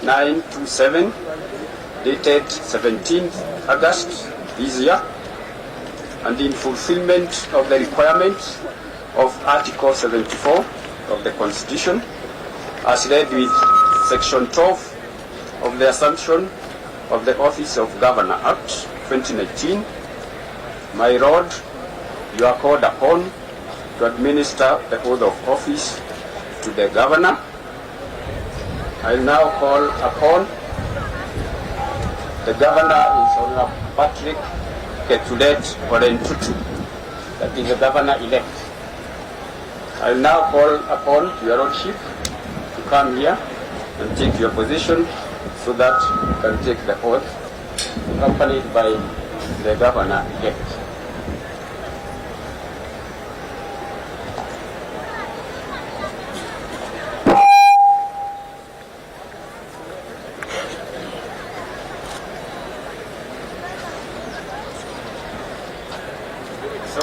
927 dated 17th August this year, and in fulfillment of the requirements of Article 74 of the Constitution, as read with Section 12 of the Assumption of the Office of Governor Act 2019, my Lord, you are called upon to administer the oath of office to the Governor. I now call upon the Governor is Honorable Patrick Ole Ntutu, that is the Governor-elect. I will now call upon your Lordship to come here and take your position so that you can take the oath, accompanied by the Governor-elect. So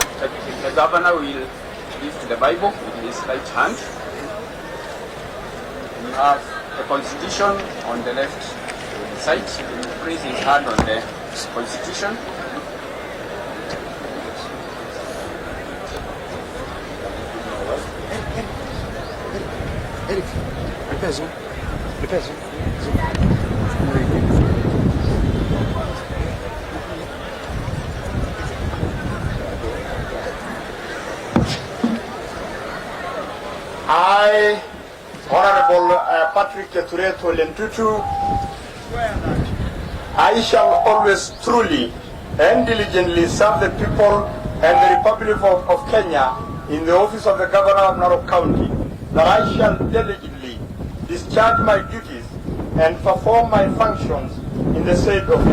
the Governor will lift the Bible with his right hand. We have the Constitution on the left side. He will place his hand on the Constitution. Le peso. I, Honorable Patrick Ole Ntutu, I shall always truly and diligently serve the people and the Republic of Kenya in the office of the Governor of Narok County, that I shall diligently discharge my duties and perform my functions in the said office,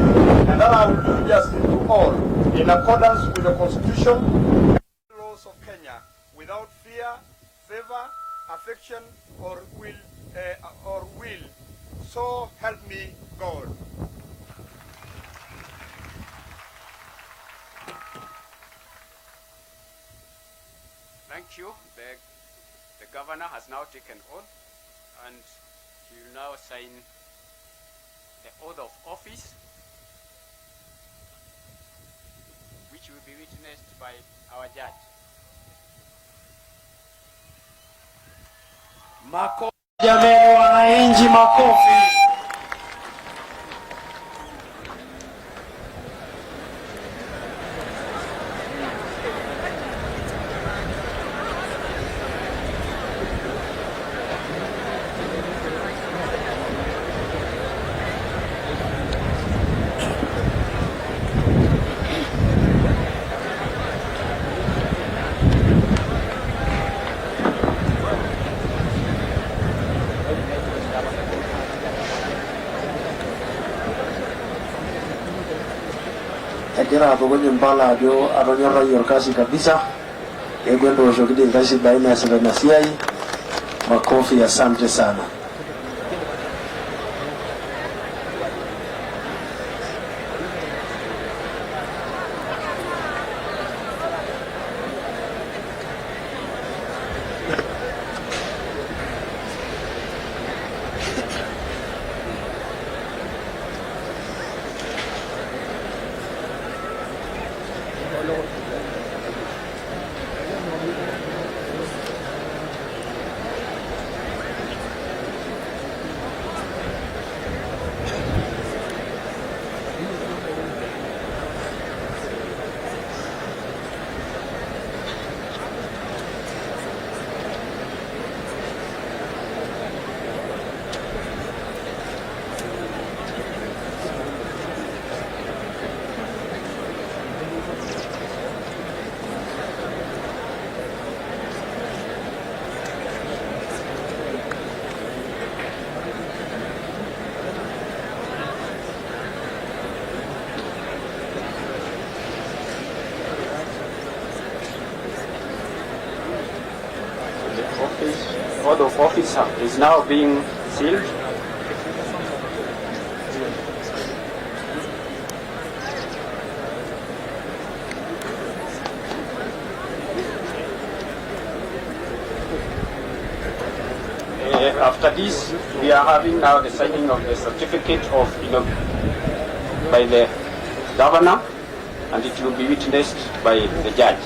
and that I will do justice to all in accordance with the Constitution and laws of Kenya, without fear, favor, affection, or will. So help me God. Thank you. The Governor has now taken oath, and he will now sign the oath of office, which will be witnessed by our judge. Makofi jameni, wananchi, makofi. Egira atukuny impala ajo atonyorrayie orkasi kabisa, ekwenda oshokidi irkasi baina ya ina siai. Makofi, asante sana. Oath of office is now being sealed. After After this, we are having now the signing of the certificate of by the governor, and it will be witnessed by the judge.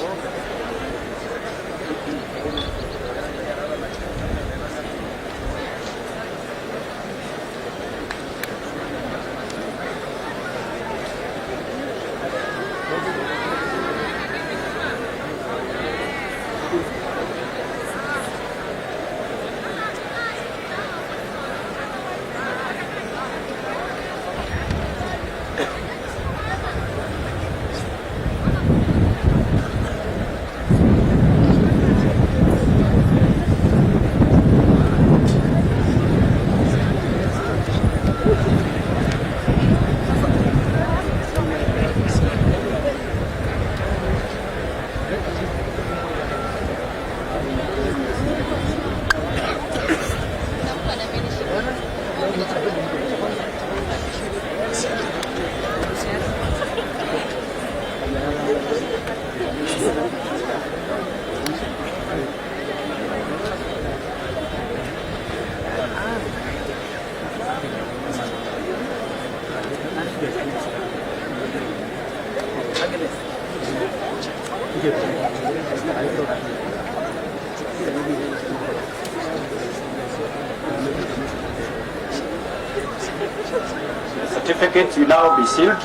The certificate will now be sealed.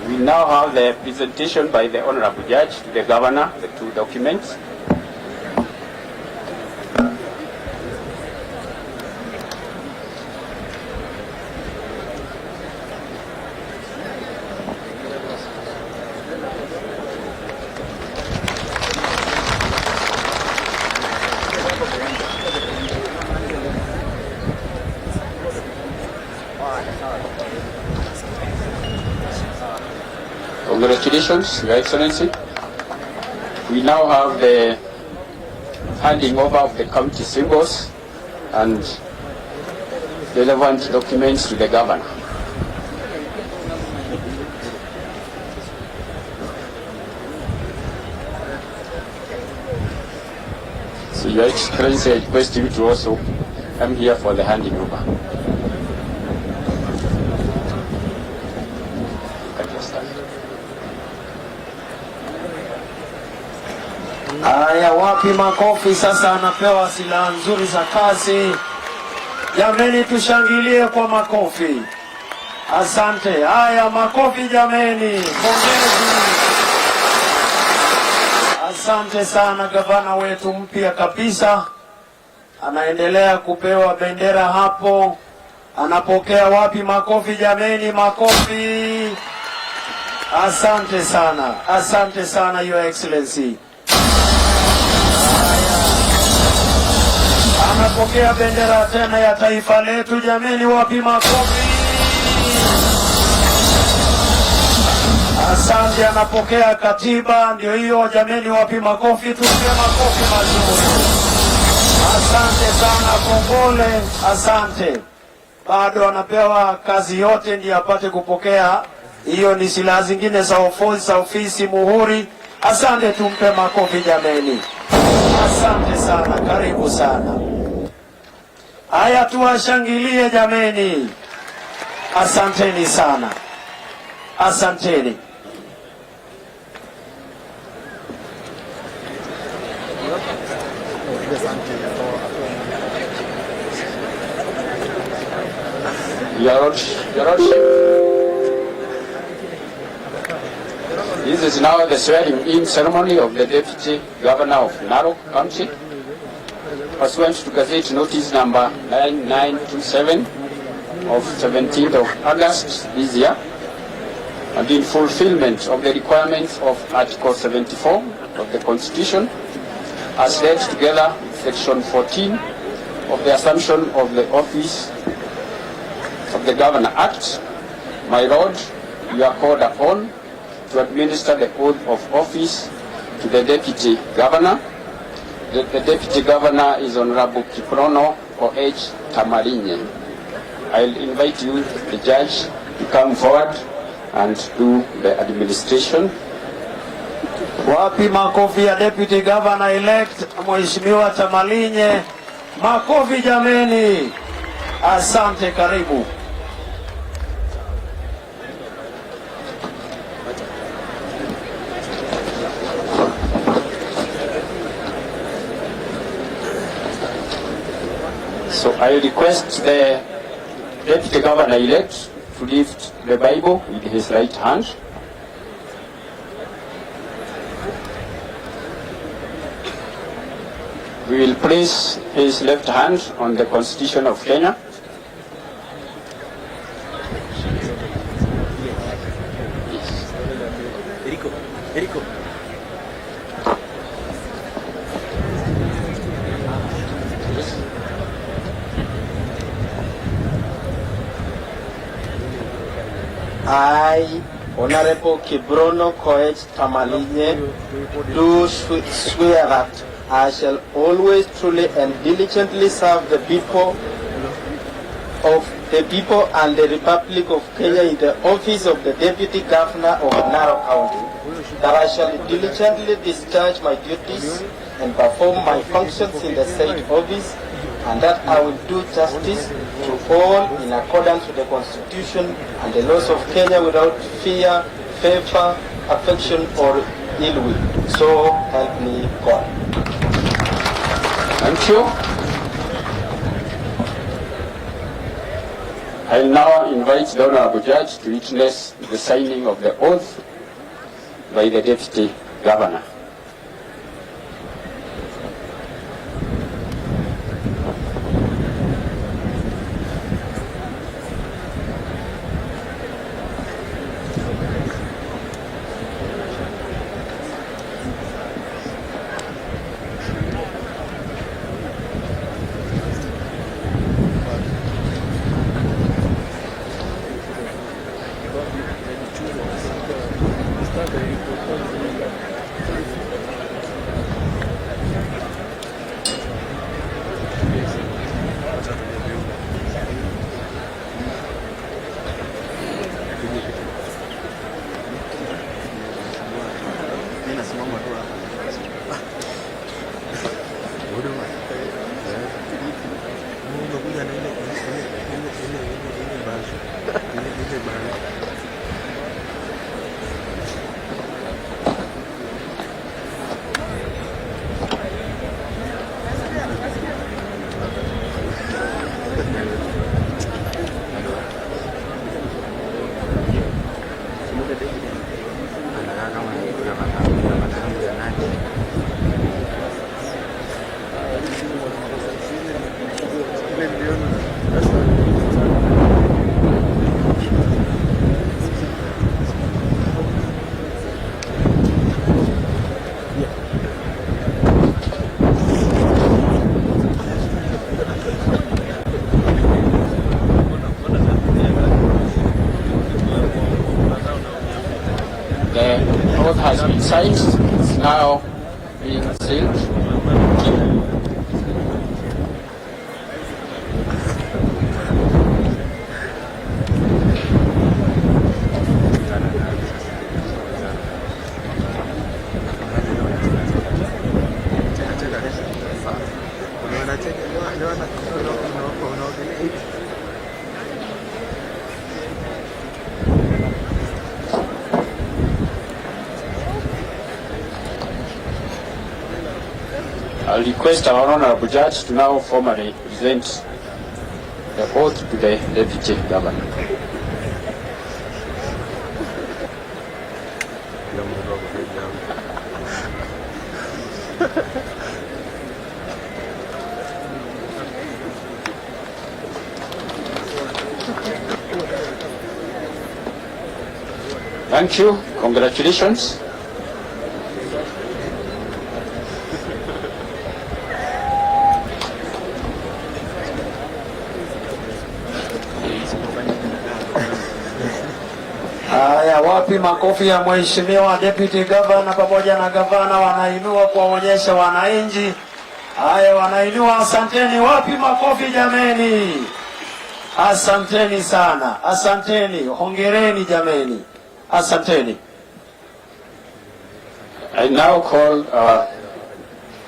We now have the presentation by the Honorable Judge to the Governor, the two documents. Congratulations, Your Excellency. We now have the handing over of the county symbols and relevant documents to the Governor. So Your Excellency, I request you to also come here for the handing over. Haya, wapi makofi sasa? Anapewa silaha nzuri za kazi. Jameni, tushangilie kwa makofi. Asante. Haya, makofi jameni, pongezi. Asante sana, gavana wetu mpya kabisa anaendelea kupewa bendera hapo. Anapokea wapi makofi jameni, makofi. Asante sana Your Excellency. Anapokea bendera tena ya taifa letu jameni, wapi makofi. Asante. Anapokea katiba, ndio hiyo jameni, wapi makofi. Tupe makofi mazuri. Asante sana, kongole. Asante. Bado anapewa kazi yote ndiye apate kupokea. Hiyo ni silaha zingine za ofisi muhuri. Asante, tumpe makofi jameni. Asante sana, karibu sana. Haya, tuwashangilie jameni. Asanteni sana. Asanteni. Your Lordship, this is now the swearing-in ceremony of the Deputy Governor of Narok County, pursuant to Gazette Notice number 9927 of 17th of August this year. and in fulfillment of the requirements of Article 74 of the Constitution, as read together with Section 14 of the Assumption of the Office of the Governor Act, my Lord, you are called upon to administer the oath of office to the Deputy Governor. The Deputy Governor is Honorable Kiprono O.H. Tamalinye. I'll invite you, the Judge, to come forward and do the administration. Wapi makofi ya Deputy Governor elect Mheshimiwa Tamalinye. Makofi jameni. Asante, karibu. So I request the Deputy Governor-elect to lift the Bible with his right hand. We will place his left hand on the Constitution of Kenya. Erico. I, Honorable Kibrono Koech Tamalinye, do swear that I shall always truly and diligently serve the people and the Republic of Kenya in the office of the Deputy Governor of Narok County, that I shall diligently discharge my duties and perform my functions in the said office, and that I will do justice to all in accordance with the Constitution and the laws of Kenya without fear, favor, affection, or ill will. So help me God. Thank you. I now invite the Honorable Judge to witness the signing of the oath by the Deputy Governor. The oath has been signed. It's now being sealed. I'll request our Honorable Judge to now formally present the oath to the Deputy Governor. Thank you. Congratulations. Haya, wapi makofi ya mheshimiwa deputy governor pamoja na gavana, wanainua kuwaonyesha wananchi. Haya, wanainua, asanteni. Wapi makofi jameni? Asanteni sana, asanteni, hongereni jameni, asanteni. I now call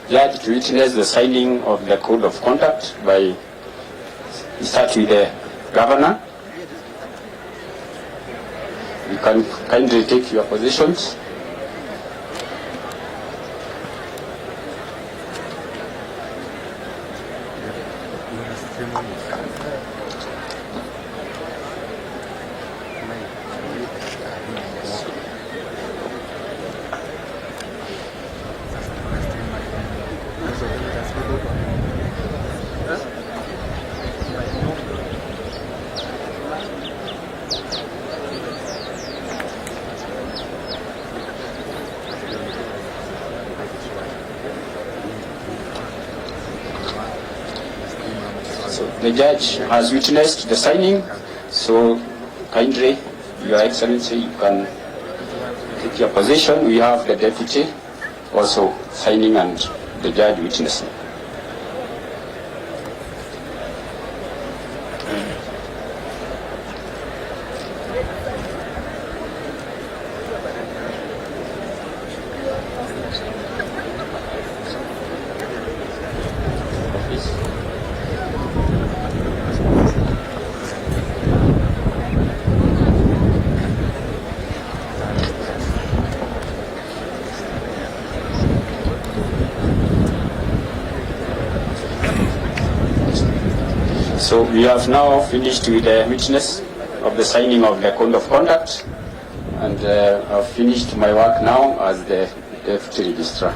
judge to witness the signing of the code of conduct by, start with the governor. You can kindly take your positions. The judge has witnessed the signing, so kindly, Your Excellency, you can take your position. We have the deputy also signing and the judge witnessing. So we have now finished with the witness of the signing of the code of conduct, and I've finished my work now as the deputy registrar.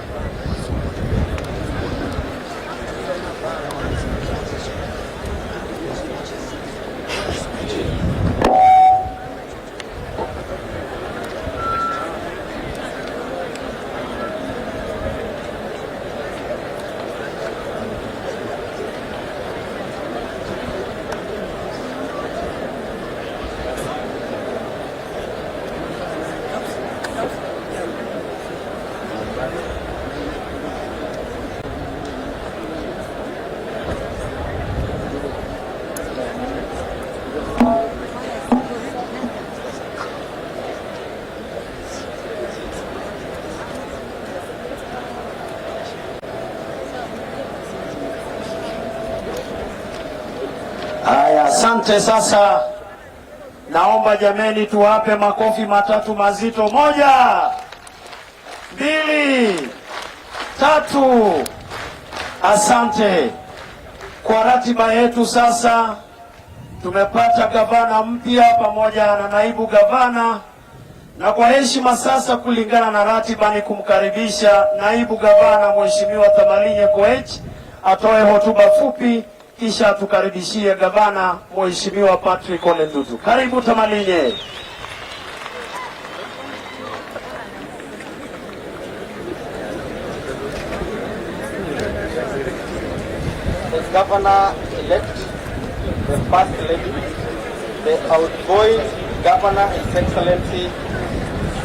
Haya, asante. Sasa naomba jameni, tuwape makofi matatu mazito. 1, 2, 3. Asante. Kwa ratiba yetu sasa tumepata gavana mpya pamoja na naibu gavana, na kwa heshima sasa, kulingana na ratiba, ni kumkaribisha naibu gavana Mheshimiwa Tamalinye Koech atoe hotuba fupi, kisha tukaribishie gavana Mheshimiwa Patrick Ole Ntutu. Karibu Tamalinye. The governor-elect, the first lady, the outgoing governor, His Excellency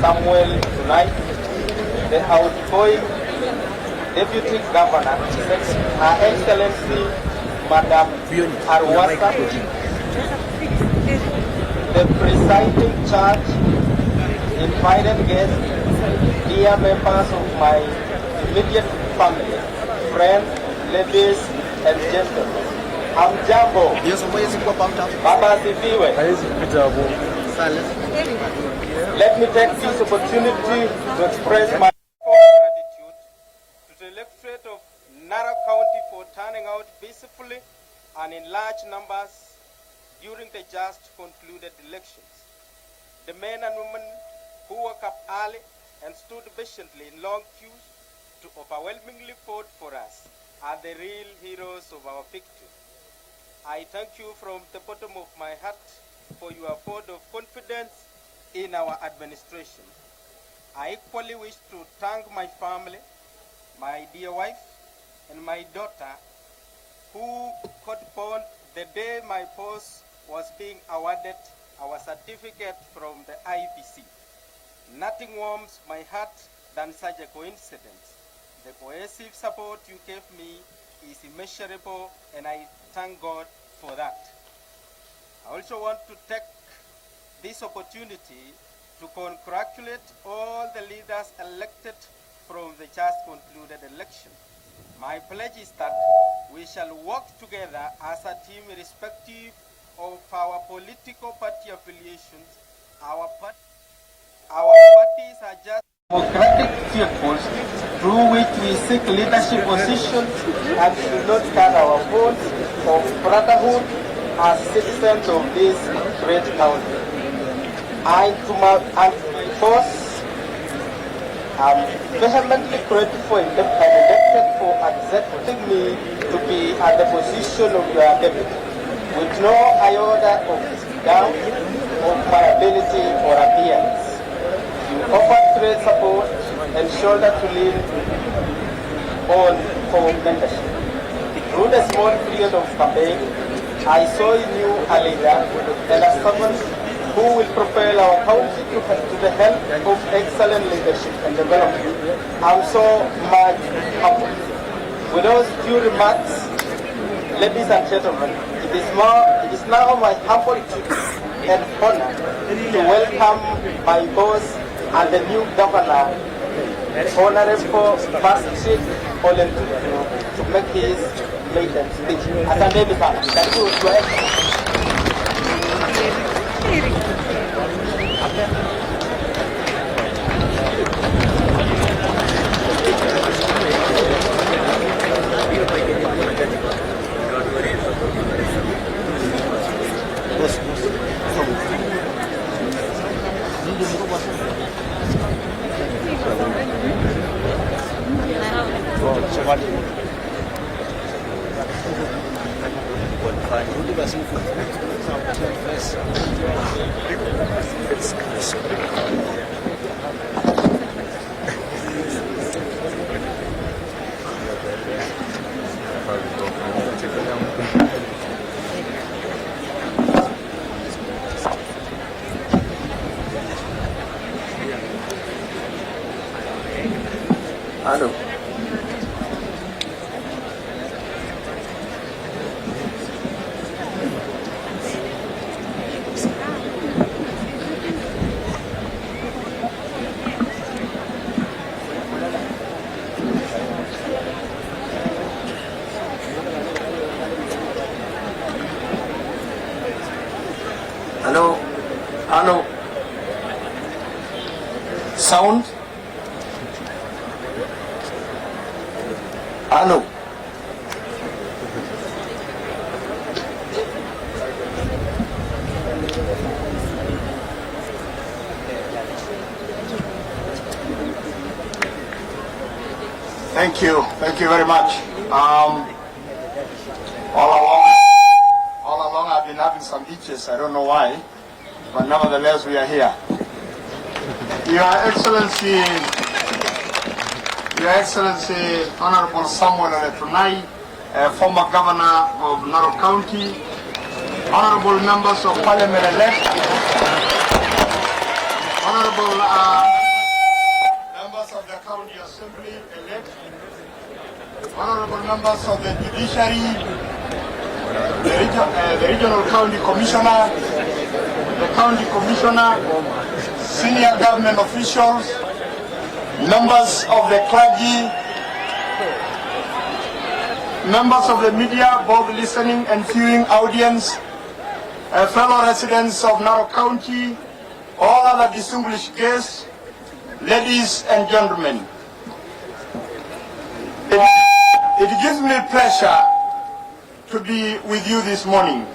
Samuel tonight, the outgoing deputy governor, Her Excellency Madam Arwasa, the presiding judge, invited guests, dear members of my immediate family, friends, ladies and gentlemen. Hamjambo. Baba asifiwe. Let me take this opportunity to express my gratitude to the electorate of Narok County for turning out peacefully and in large numbers during the just concluded elections. The men and women who woke up early and stood patiently in long queues to overwhelmingly vote for us are the real heroes of our victory. I thank you from the bottom of my heart for your vote of confidence in our administration. I equally wish to thank my family, my dear wife, and my daughter, who postponed the day my post was being awarded our certificate from the IBC. Nothing warms my heart than such a coincidence. The cohesive support you gave me is immeasurable, and I thank God for that. I also want to take this opportunity to congratulate all the leaders elected from the just concluded election. My pledge is that we shall work together as a team irrespective of our political party affiliations. Our parties are just democratic vehicles through which we seek leadership positions and should not cut our bonds of brotherhood as citizens of this great country. And to my boss, I'm vehemently grateful and indebted for accepting me to be at the position of your deputy, with no iota of doubt of my ability or appearance. You offered great support and shoulder to lean on for membership. Through the small period of campaign, I saw in you a leader and a someone who will propel our country to the help of excellent leadership and development. I'm so much humbled. With those few remarks, ladies and gentlemen, it is now my humble duty and honor to welcome my boss and the new governor, Honorable Procession Ole Ntutu, to make his maiden speech. Asante sana. Thank you, Your Excellency. Hello. Hello. Hello. Sound. Hello. Thank you very much. All along I've been having some itches, I don't know why, but nevertheless we are here. Your Excellency, Honorable Samuel Ole Ntutu, former governor of Narok County, honorable members of parliament elect, honorable members of the county assembly elect, honorable members of the judiciary, the regional county commissioner, the county commissioner, senior government officials, members of the clergy, members of the media, both listening and viewing audience, fellow residents of Narok County, all other distinguished guests, ladies and gentlemen. It gives me pleasure to be with you this morning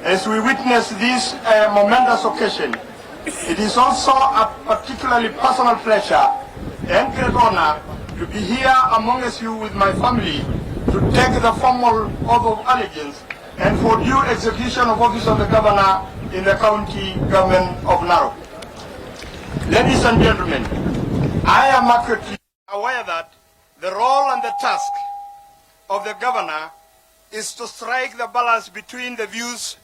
as we witness this momentous occasion. It is also a particularly personal pleasure and great honor to be here amongst you with my family to take the formal oath of allegiance and for due execution of office of the governor in the county government of Narok. Ladies and gentlemen, I am acutely aware that the role and the task of the governor is to strike the balance between the views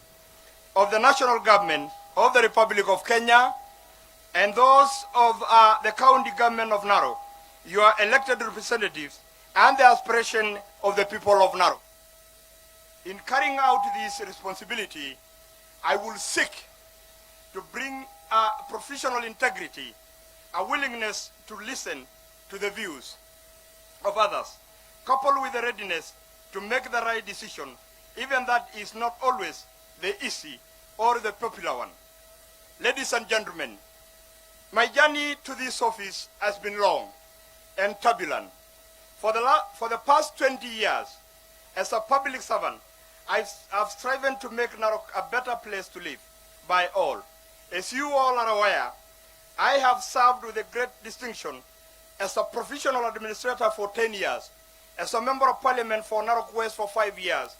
of the national government of the Republic of Kenya and those of the county government of Narok, your elected representatives, and the aspiration of the people of Narok. In carrying out this responsibility, I will seek to bring professional integrity, a willingness to listen to the views of others, coupled with the readiness to make the right decision, even that is not always the easy or the popular one. Ladies and gentlemen, my journey to this office has been long and turbulent. For the past 20 years, as a public servant, I've striven to make Narok a better place to live by all. As you all are aware, I have served with a great distinction as a professional administrator for 10 years, as a member of parliament for Narok West for 5 years,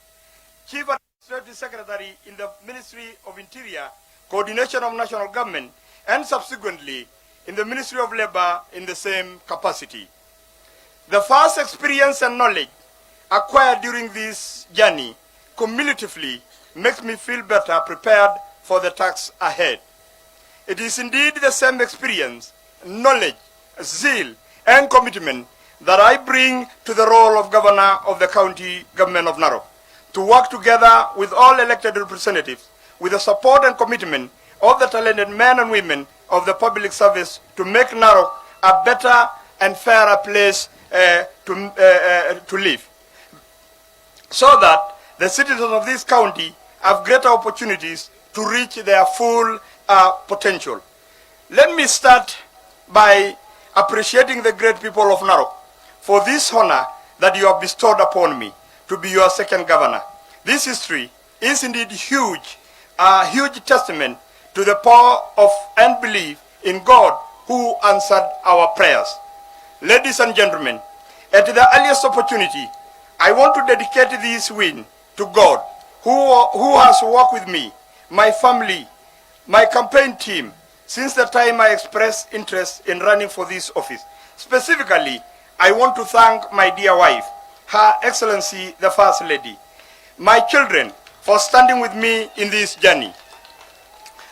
chief administrative secretary in the Ministry of Interior, coordination of national government, and subsequently in the Ministry of Labor in the same capacity. The first experience and knowledge acquired during this journey cumulatively makes me feel better prepared for the tasks ahead. It is indeed the same experience, knowledge, zeal, and commitment that I bring to the role of governor of the county government of Narok, to work together with all elected representatives with the support and commitment of the talented men and women of the public service to make Narok a better and fairer place to live, so that the citizens of this county have greater opportunities to reach their full potential. Let me start by appreciating the great people of Narok for this honor that you have bestowed upon me to be your second governor. This history is indeed huge, a huge testament to the power of and belief in God who answered our prayers. Ladies and gentlemen, at the earliest opportunity, I want to dedicate this win to God, who has worked with me, my family, my campaign team, since the time I expressed interest in running for this office. Specifically, I want to thank my dear wife, Her Excellency the First Lady, my children for standing with me in this journey.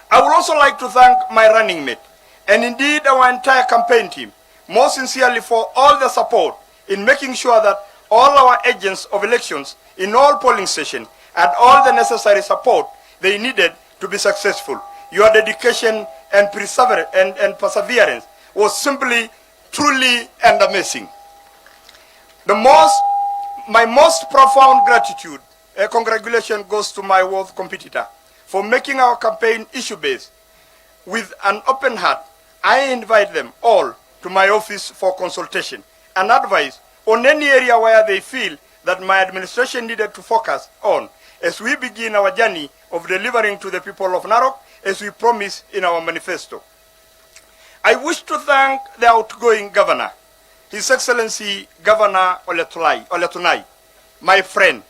I would also like to thank my running mate, and indeed our entire campaign team, most sincerely for all the support in making sure that all our agents of elections in all polling stations had all the necessary support they needed to be successful. Your dedication and perseverance was simply, truly, and amazing. My most profound gratitude and congratulations goes to my world competitor for making our campaign issue-based. With an open heart, I invite them all to my office for consultation and advice on any area where they feel that my administration needed to focus on as we begin our journey of delivering to the people of Narok as we promised in our manifesto. I wish to thank the outgoing governor, His Excellency Governor Ole Ntutu, my friend,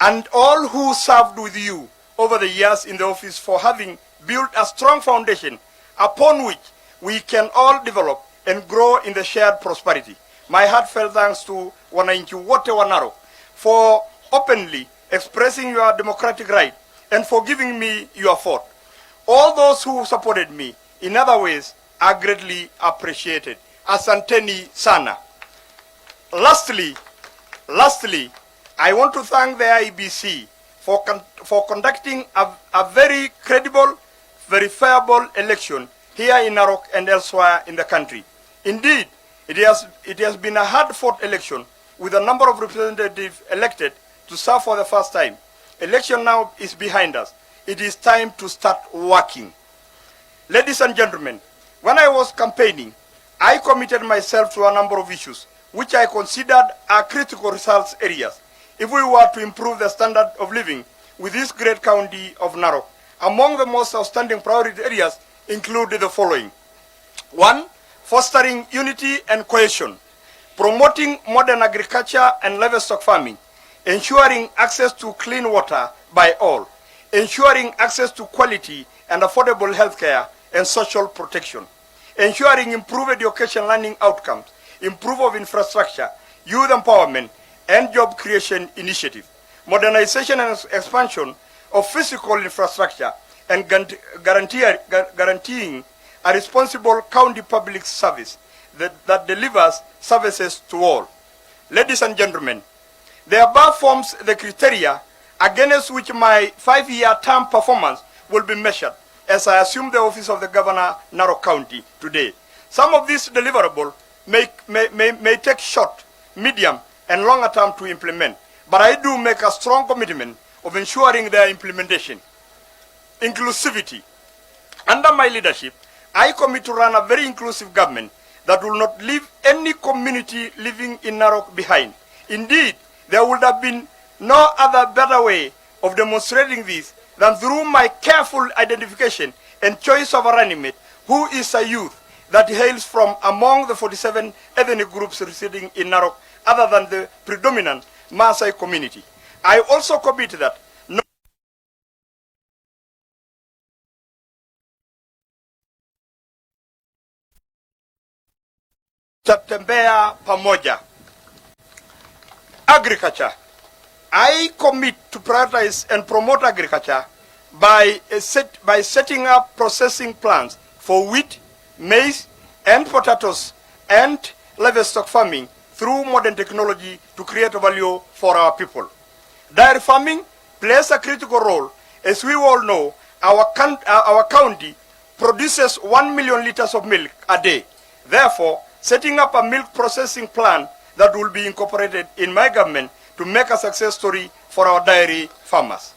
and all who served with you over the years in the office for having built a strong foundation upon which we can all develop and grow in the shared prosperity. My heartfelt thanks to wananchi wote wa Narok for openly expressing your democratic right and for giving me your vote. All those who supported me in other ways are greatly appreciated. Asanteni sana. Lastly, I want to thank the IEBC for conducting a very credible, verifiable election here in Narok and elsewhere in the country. Indeed, it has been a hard-fought election with a number of representatives elected to serve for the first time. Election now is behind us. It is time to start working. Ladies and gentlemen, when I was campaigning, I committed myself to a number of issues which I considered are critical results areas if we were to improve the standard of living with this great county of Narok. Among the most outstanding priority areas include the following. 1. Fostering unity and cohesion, promoting modern agriculture and livestock farming, ensuring access to clean water by all, ensuring access to quality and affordable health care and social protection, ensuring improved education learning outcomes, improve of infrastructure, youth empowerment, and job creation initiative, modernization and expansion of physical infrastructure, and guaranteeing a responsible county public service that delivers services to all. Ladies and gentlemen, the above forms the criteria against which my 5-year term performance will be measured as I assume the office of the Governor, Narok County, today. Some of these deliverables may take short, medium, and longer term to implement, but I do make a strong commitment of ensuring their implementation. Inclusivity. Under my leadership, I commit to run a very inclusive government that will not leave any community living in Narok behind. Indeed, there would have been no other better way of demonstrating this than through my careful identification and choice of a running mate who is a youth that hails from among the 47 ethnic groups residing in Narok other than the predominant Maasai community. I also commit that Tatembea pamoja. Agriculture. I commit to prioritize and promote agriculture by setting up processing plants for wheat, maize, and potatoes, and livestock farming through modern technology to create value for our people. Dairy farming plays a critical role. As we all know, our county produces 1 million liters of milk a day. Therefore, setting up a milk processing plant that will be incorporated in my government to make a success story for our dairy farmers.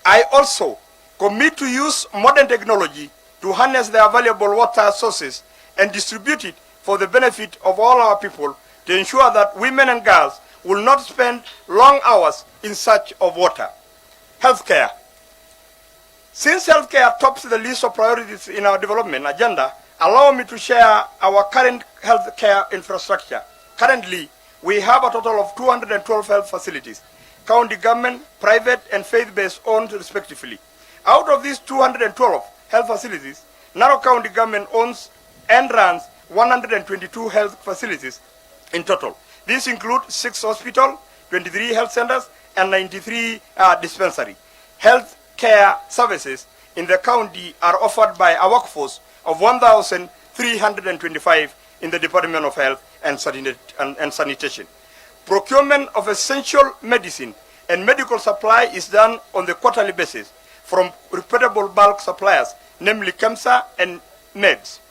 I also commit to use modern technology to harness their valuable water sources and distribute it for the benefit of all our people to ensure that women and girls will not spend long hours in search of water. Healthcare. Since healthcare tops the list of priorities in our development agenda, allow me to share our current healthcare infrastructure. Currently, we have a total of 212 health facilities, county government, private, and faith-based owned respectively. Out of these 212 health facilities, Narok County government owns and runs 122 health facilities in total. These include 6 hospitals, 23 health centers, and 93 dispensary. Health care services in the county are offered by a workforce of 1,325 in the Department of Health and Sanitation. Procurement of essential medicine and medical supply is done on the quarterly basis from reputable bulk suppliers, namely KEMSA and MEDS.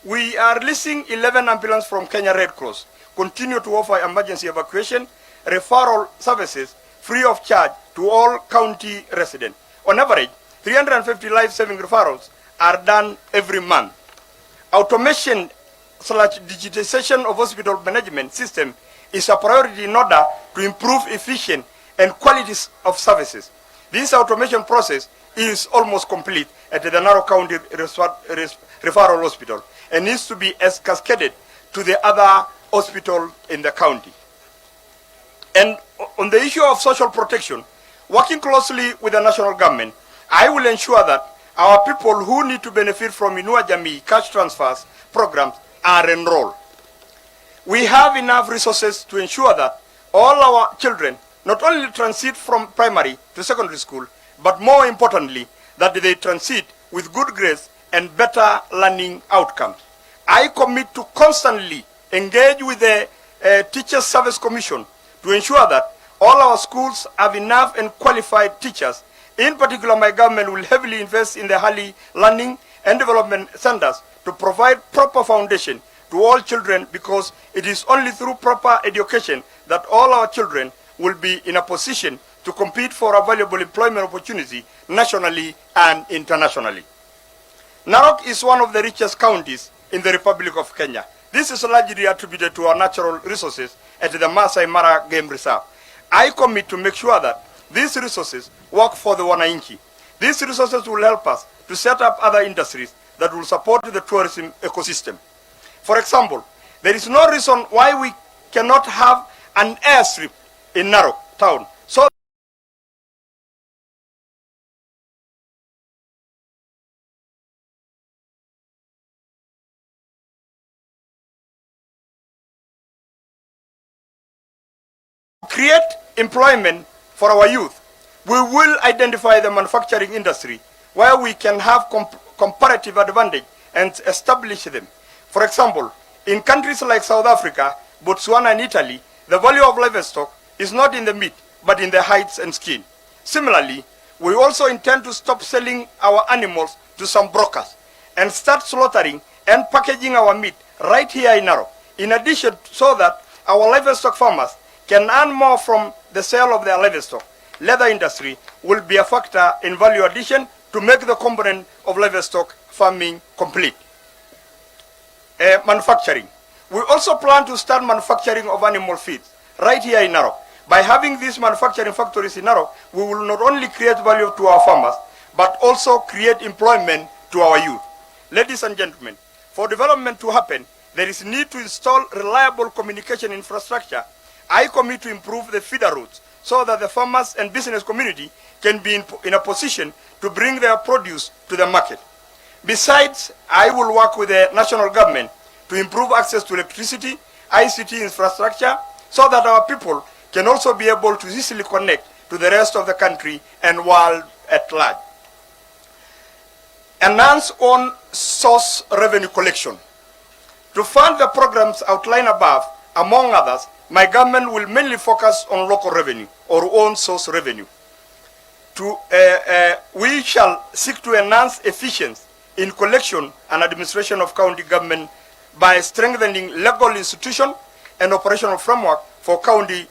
We are leasing 11 ambulances from Kenya Red Cross, continue to offer emergency evacuation, referral services free of charge to all county residents. On average, 350 life-saving referrals are done every month. Automation/digitization of hospital management system is a priority in order to improve efficiency and quality of services. This automation process is almost complete at the Narok County Referral Hospital and needs to be cascaded to the other hospitals in the county. And on the issue of social protection, working closely with the national government, I will ensure that our people who need to benefit from Inua Jamii cash transfers programs are enrolled. We have enough resources to ensure that all our children not only transit from primary to secondary school, but more importantly, that they transit with good grades and better learning outcomes. I commit to constantly engage with the Teachers Service Commission to ensure that all our schools have enough and qualified teachers. In particular, my government will heavily invest in the early learning and development centers to provide proper foundation to all children, because it is only through proper education that all our children will be in a position to compete for a valuable employment opportunity nationally and internationally. Narok is one of the richest counties in the Republic of Kenya. This is largely attributed to our natural resources at the Maasai Mara Game Reserve. I commit to make sure that these resources work for the Wananchi. These resources will help us to set up other industries that will support the tourism ecosystem. For example, there is no reason why we cannot have an airstrip in Narok town. So create employment for our youth, we will identify the manufacturing industry where we can have comparative advantage and establish them. For example, in countries like South Africa, Botswana and Italy, the value of livestock is not in the meat, but in the hides and skin. Similarly, we also intend to stop selling our animals to some brokers and start slaughtering and packaging our meat right here in Narok. In addition, so that our livestock farmers can earn more from the sale of their livestock. Leather industry will be a factor in value addition to make the component of livestock farming complete. Manufacturing. We also plan to start manufacturing of animal feeds right here in Narok. By having these manufacturing factories in Narok, we will not only create value to our farmers, but also create employment to our youth. Ladies and gentlemen, for development to happen, there is need to install reliable communication infrastructure. I commit to improve the feeder routes so that the farmers and business community can be in a position to bring their produce to the market. Besides, I will work with the national government to improve access to electricity, ICT infrastructure, so that our people can also be able to easily connect to the rest of the country and world at large. Enhance on source revenue collection. To fund the programs outlined above, among others, my government will mainly focus on local revenue or own source revenue. We shall seek to enhance efficiency in collection and administration of county government by strengthening legal institution and operational framework for county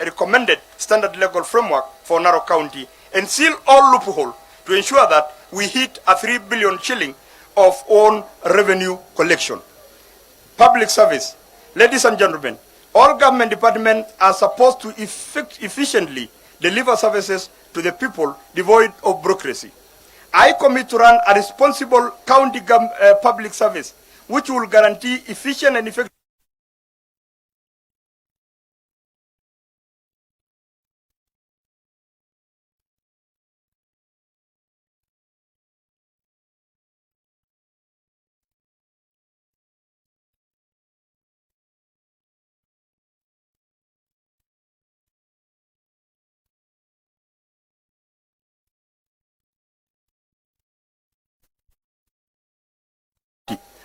recommended standard legal framework for Narok County, and seal all loopholes to ensure that we hit a 3 billion shilling of own revenue collection. Public service. Ladies and gentlemen, all government departments are supposed to efficiently deliver services to the people devoid of bureaucracy. I commit to run a responsible county public service which will guarantee efficient and effective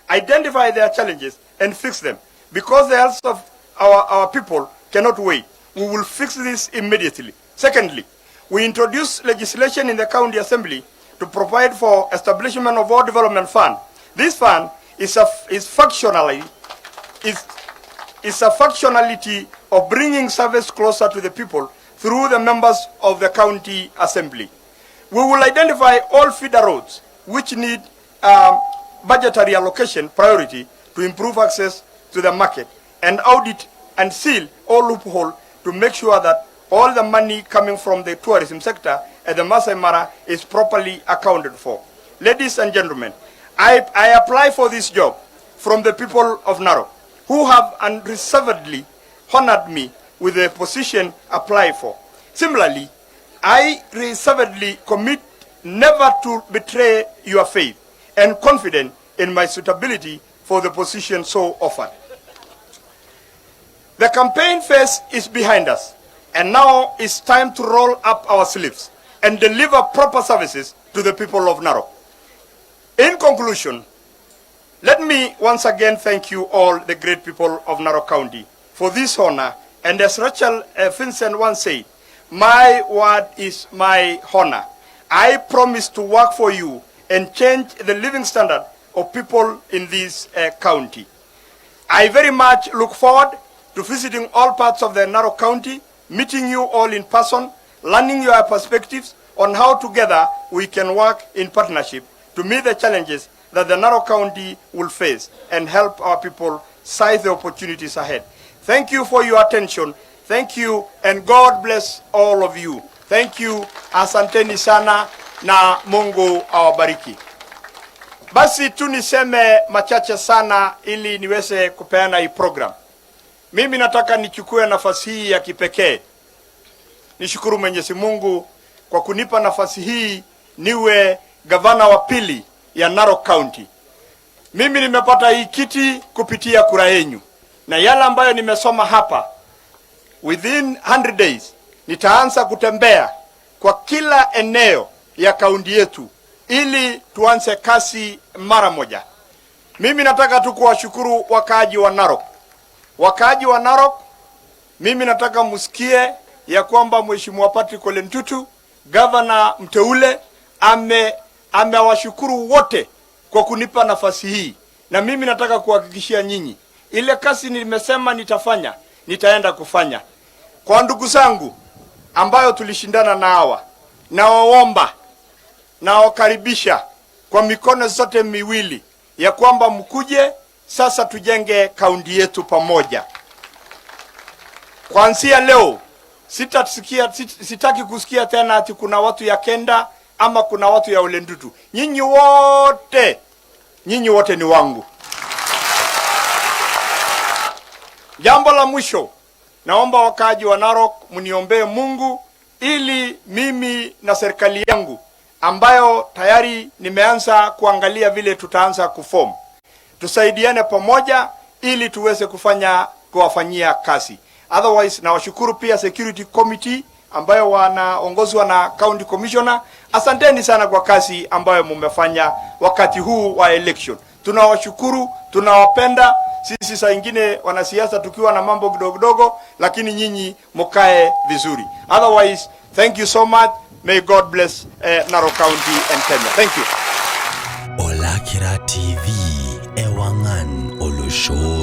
identify their challenges and fix them. Because the health of our people cannot wait, we will fix this immediately. Secondly, we introduce legislation in the county assembly to provide for establishment of all development fund. This fund is a functionality of bringing service closer to the people through the members of the county assembly. We will identify all feeder roads which need budgetary allocation priority to improve access to the market, and audit and seal all loopholes to make sure that all the money coming from the tourism sector at the Masai Mara is properly accounted for. Ladies and gentlemen, I apply for this job from the people of Narok, who have unreservedly honored me with the position applied for. Similarly, I reservedly commit never to betray your faith and confident in my suitability for the position so offered. The campaign phase is behind us, and now it's time to roll up our sleeves and deliver proper services to the people of Narok. In conclusion, let me once again thank you all, the great people of Narok County, for this honor. And as Rachel Vincent once said, my word is my honor. I promise to work for you and change the living standard of people in this county. I very much look forward to visiting all parts of the Narok County, meeting you all in person, learning your perspectives on how together we can work in partnership to meet the challenges that the Narok County will face and help our people seize the opportunities ahead. Thank you for your attention. Thank you, and God bless all of you. Thank you, asanteni sana, na Mungu awabariki. Basi tu niseme machache sana ili niweze kupeana hii program. Mimi nataka nichukue nafasi hii ya kipekee. Nishukuru Mwenyezi Mungu kwa kunipa nafasi hii niwe gavana wa pili ya Narok County. Mimi nimepata hii kiti kupitia kura yenu. Na yale ambayo nimesoma hapa within 100 days nitaanza kutembea kwa kila eneo ya kaunti yetu ili tuanze kasi mara moja. Mimi nataka tu kuwashukuru wakaaji wa Narok. Wakaaji wa Narok, mimi nataka musikie ya kwamba Mheshimiwa Patrick Ole Ntutu, governor mteule, amewashukuru wote kwa kunipa nafasi hii. Na mimi nataka kuhakikishia nyinyi, ile kazi nimesema nitafanya, nitaenda kufanya. Kwa ndugu zangu ambayo tulishindana na hawa, nawaomba, nawakaribisha kwa mikono zote miwili ya kwamba mkuje sasa tujenge kaunti yetu pamoja. Kuanzia leo sitaki kusikia tena ati kuna watu ya Kenda ama kuna watu ya Ole Ntutu. Nyinyi wote ni wangu. Jambo la mwisho, naomba wakaaji wa Narok mniombee Mungu ili mimi na serikali yangu ambayo tayari nimeanza kuangalia vile tutaanza kuform, tusaidiane pamoja ili tuweze kuwafanyia kazi. Otherwise, nawashukuru pia security committee ambayo wanaongozwa na county commissioner. Asanteni sana kwa kazi ambayo mmefanya wakati huu wa election. Tunawashukuru, tunawapenda. Sisi saa ingine wanasiasa tukiwa na mambo kidogo, lakini nyinyi mkae vizuri. Otherwise, thank you so much. May God bless Narok County and Kenya. Thank you. Olakira TV Ewangan Olusho.